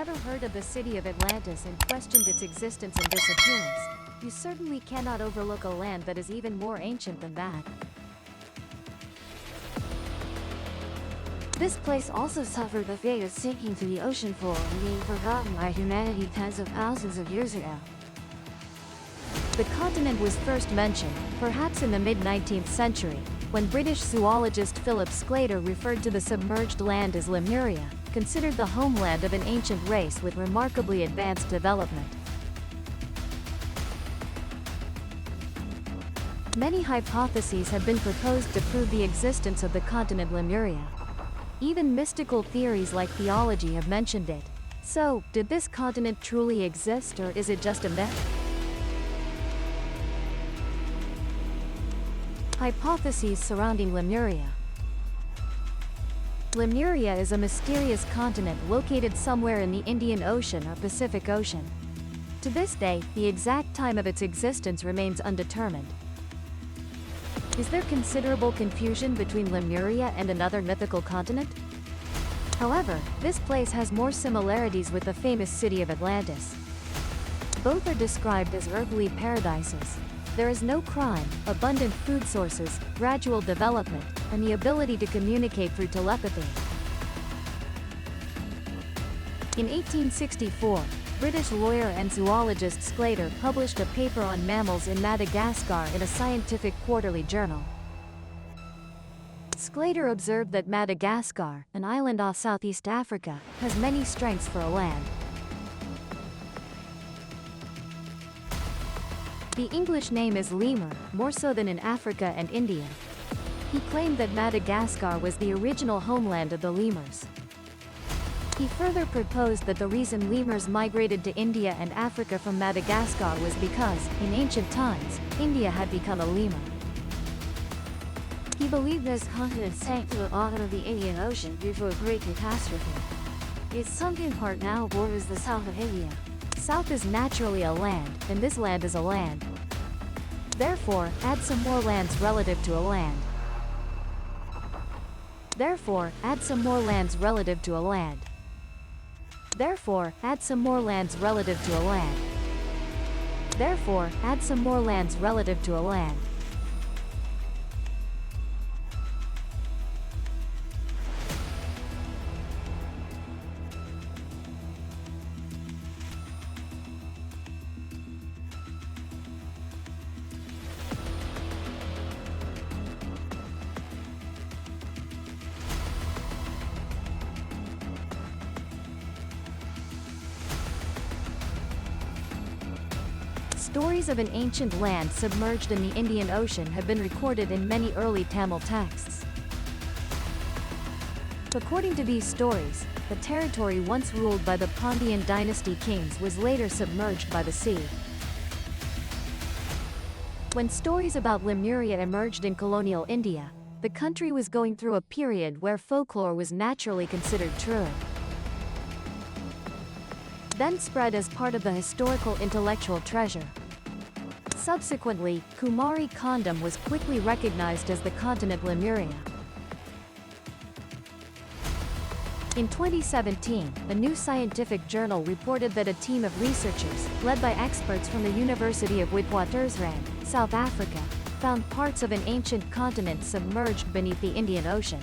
ever heard of the city of Atlantis and questioned its existence and disappearance, you certainly cannot overlook a land that is even more ancient than that. This place also suffered the fate of sinking to the ocean floor and being forgotten by humanity tens of thousands of years ago. The continent was first mentioned, perhaps in the mid-19th century, when British zoologist Philip Sclater referred to the submerged land as Lemuria, considered the homeland of an ancient race with remarkably advanced development. Many hypotheses have been proposed to prove the existence of the continent Lemuria. Even mystical theories like theology have mentioned it. So, did this continent truly exist, or is it just a myth? Hypotheses surrounding Lemuria. Lemuria is a mysterious continent located somewhere in the Indian Ocean or Pacific Ocean. To this day, the exact time of its existence remains undetermined. Is there considerable confusion between Lemuria and another mythical continent? However, this place has more similarities with the famous city of Atlantis. Both are described as earthly paradises. There is no crime, abundant food sources, gradual development, and the ability to communicate through telepathy. In 1864, British lawyer and zoologist Sclater published a paper on mammals in Madagascar in a scientific quarterly journal. Sclater observed that Madagascar, an island off Southeast Africa, has many strengths for a land. The English name is lemur, more so than in Africa and India. He claimed that Madagascar was the original homeland of the lemurs. He further proposed that the reason lemurs migrated to India and Africa from Madagascar was because, in ancient times, India had become a lemur. He believed this continent sank to the bottom of the Indian Ocean due to a great catastrophe. Its sunken part now borders the south of India. South is naturally a land, and this land is a land. Therefore, add some more lands relative to a land. Therefore, add some more lands relative to a land. Therefore, add some more lands relative to a land. Therefore, add some more lands relative to a land. Stories of an ancient land submerged in the Indian Ocean have been recorded in many early Tamil texts. According to these stories, the territory once ruled by the Pandyan dynasty kings was later submerged by the sea. When stories about Lemuria emerged in colonial India, the country was going through a period where folklore was naturally considered true. Then spread as part of the historical intellectual treasure. Subsequently, Kumari Kandam was quickly recognized as the continent Lemuria. In 2017, a new scientific journal reported that a team of researchers, led by experts from the University of Witwatersrand, South Africa, found parts of an ancient continent submerged beneath the Indian Ocean.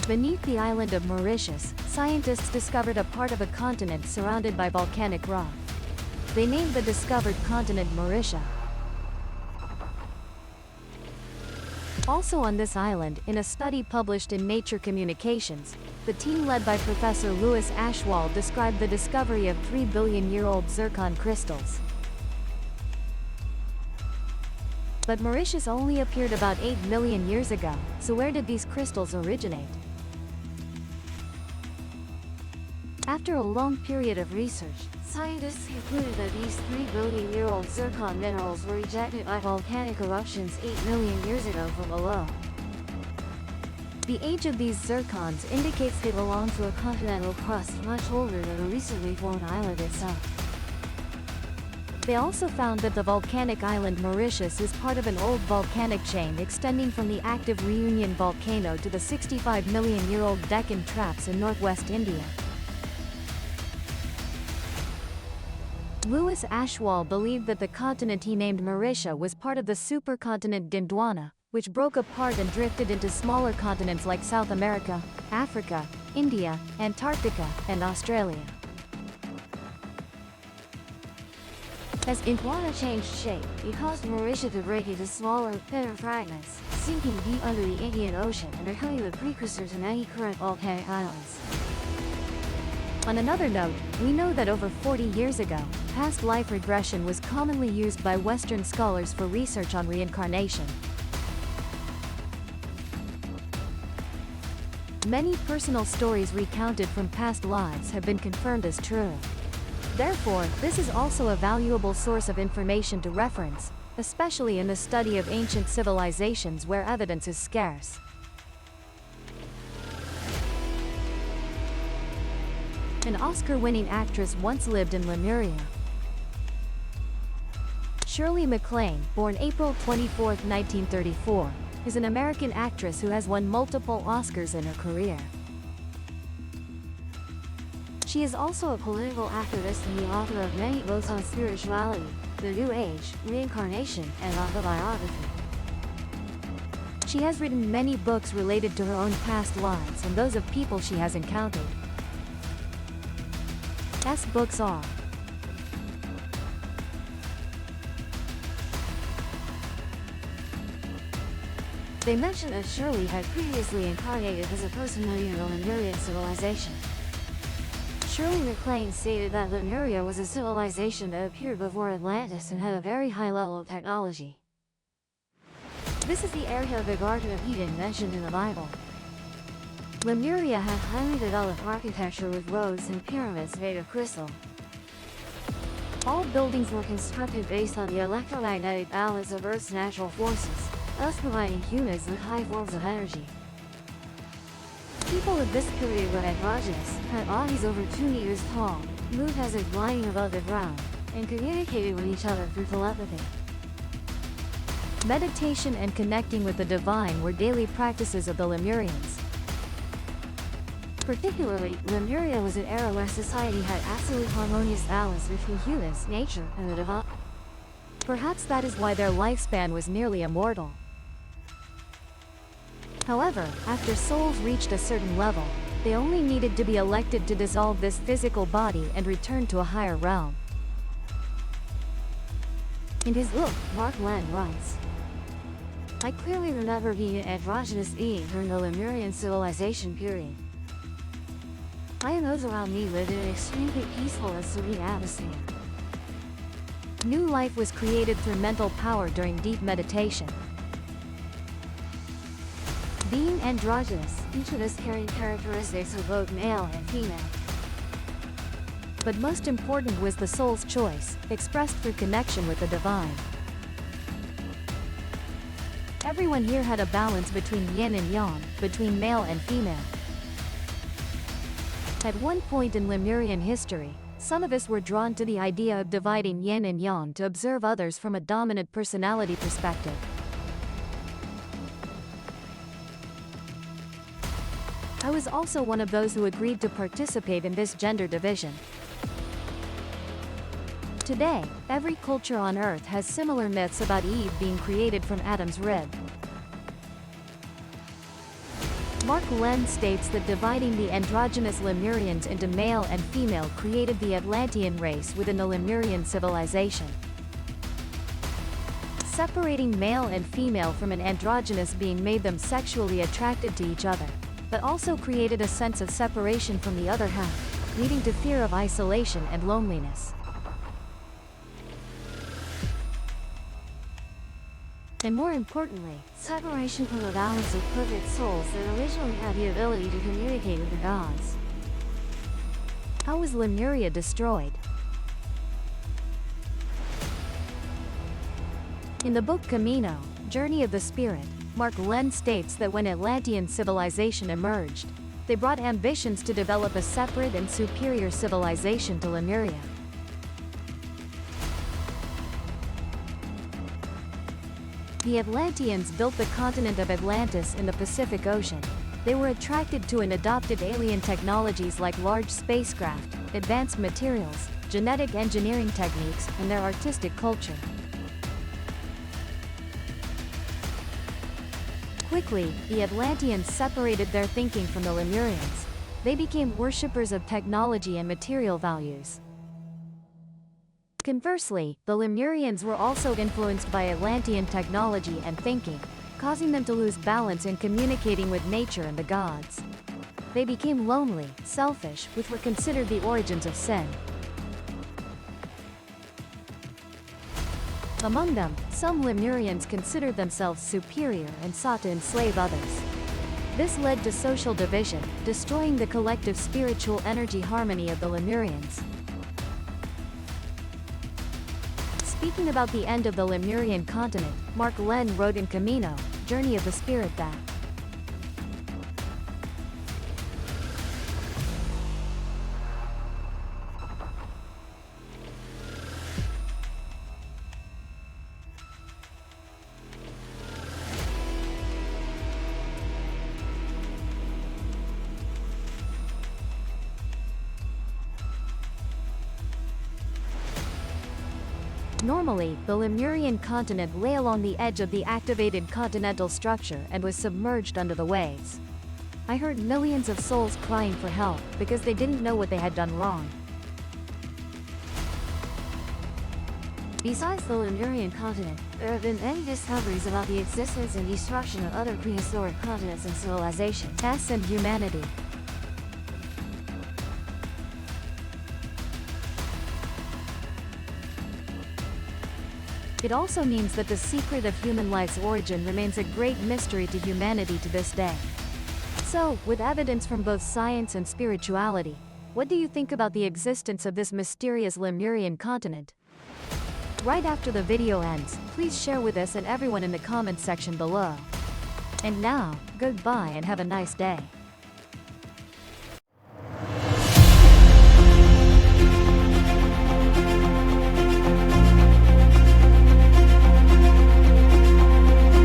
Beneath the island of Mauritius, scientists discovered a part of a continent surrounded by volcanic rock. They named the discovered continent Mauritia. Also on this island, in a study published in Nature Communications, the team led by Professor Louis Ashwald described the discovery of 3-billion-year-old zircon crystals. But Mauritius only appeared about 8 million years ago, so where did these crystals originate? After a long period of research, scientists concluded that these 3-billion-year-old zircon minerals were ejected by volcanic eruptions 8 million years ago from below. The age of these zircons indicates they belong to a continental crust much older than the recently formed island itself. They also found that the volcanic island Mauritius is part of an old volcanic chain extending from the active Reunion volcano to the 65-million-year-old Deccan Traps in northwest India. Louis Ashwall believed that the continent he named Mauritia was part of the supercontinent Gondwana, which broke apart and drifted into smaller continents like South America, Africa, India, Antarctica, and Australia. As Gondwana changed shape, it caused Mauritia to break into smaller, thinner fragments, sinking deep under the Indian Ocean and becoming the precursor to many current volcanic islands. On another note, we know that over 40 years ago, past life regression was commonly used by Western scholars for research on reincarnation. Many personal stories recounted from past lives have been confirmed as true. Therefore, this is also a valuable source of information to reference, especially in the study of ancient civilizations where evidence is scarce. An Oscar-winning actress once lived in Lemuria. Shirley MacLaine, born April 24, 1934, is an American actress who has won multiple Oscars in her career. She is also a political activist and the author of many books on spirituality, the New Age, reincarnation, and autobiography. She has written many books related to her own past lives and those of people she has encountered. S books are They mention that Shirley had previously incarnated as a person in the Lemurian civilization. Shirley MacLaine stated that Lemuria was a civilization that appeared before Atlantis and had a very high level of technology. This is the area of the Garden of Eden mentioned in the Bible. Lemuria had highly developed architecture with roads and pyramids made of crystal. All buildings were constructed based on the electromagnetic balance of Earth's natural forces, thus providing humans with high forms of energy. People of this period were androgynous, had bodies over 2 meters tall, moved as if flying above the ground, and communicated with each other through telepathy. Meditation and connecting with the divine were daily practices of the Lemurians. Particularly, Lemuria was an era where society had absolute harmonious balance between humans, nature, and the divine. Perhaps that is why their lifespan was nearly immortal. However, after souls reached a certain level, they only needed to be elected to dissolve this physical body and return to a higher realm. In his book, Mark Len writes, "I clearly remember being an androgynous being during the Lemurian civilization period. I and those around me lived in an extremely peaceful and serene atmosphere. New life was created through mental power during deep meditation. Being androgynous, each of us carried characteristics of both male and female. But most important was the soul's choice, expressed through connection with the divine. Everyone here had a balance between yin and yang, between male and female. At one point in Lemurian history, some of us were drawn to the idea of dividing yin and yang to observe others from a dominant personality perspective. I was also one of those who agreed to participate in this gender division. Today, every culture on Earth has similar myths about Eve being created from Adam's rib. Mark Len states that dividing the androgynous Lemurians into male and female created the Atlantean race within the Lemurian civilization. Separating male and female from an androgynous being made them sexually attracted to each other, but also created a sense of separation from the other half, leading to fear of isolation and loneliness. And more importantly, separation from the balance of perfect souls that originally had the ability to communicate with the gods. How was Lemuria destroyed? In the book Camino, Journey of the Spirit, Mark Len states that when Atlantean civilization emerged, they brought ambitions to develop a separate and superior civilization to Lemuria. The Atlanteans built the continent of Atlantis in the Pacific Ocean. They were attracted to and adopted alien technologies like large spacecraft, advanced materials, genetic engineering techniques, and their artistic culture. Quickly, the Atlanteans separated their thinking from the Lemurians. They became worshippers of technology and material values. Conversely, the Lemurians were also influenced by Atlantean technology and thinking, causing them to lose balance in communicating with nature and the gods. They became lonely, selfish, which were considered the origins of sin. Among them, some Lemurians considered themselves superior and sought to enslave others. This led to social division, destroying the collective spiritual energy harmony of the Lemurians. Speaking about the end of the Lemurian continent, Mark Len wrote in Camino, Journey of the Spirit that normally, the Lemurian continent lay along the edge of the activated continental structure and was submerged under the waves. I heard millions of souls crying for help because they didn't know what they had done wrong. Besides the Lemurian continent, there have been many discoveries about the existence and destruction of other prehistoric continents and civilizations. Tests and humanity. It also means that the secret of human life's origin remains a great mystery to humanity to this day. So, with evidence from both science and spirituality, what do you think about the existence of this mysterious Lemurian continent? Right after the video ends, please share with us and everyone in the comments section below. And now, goodbye and have a nice day.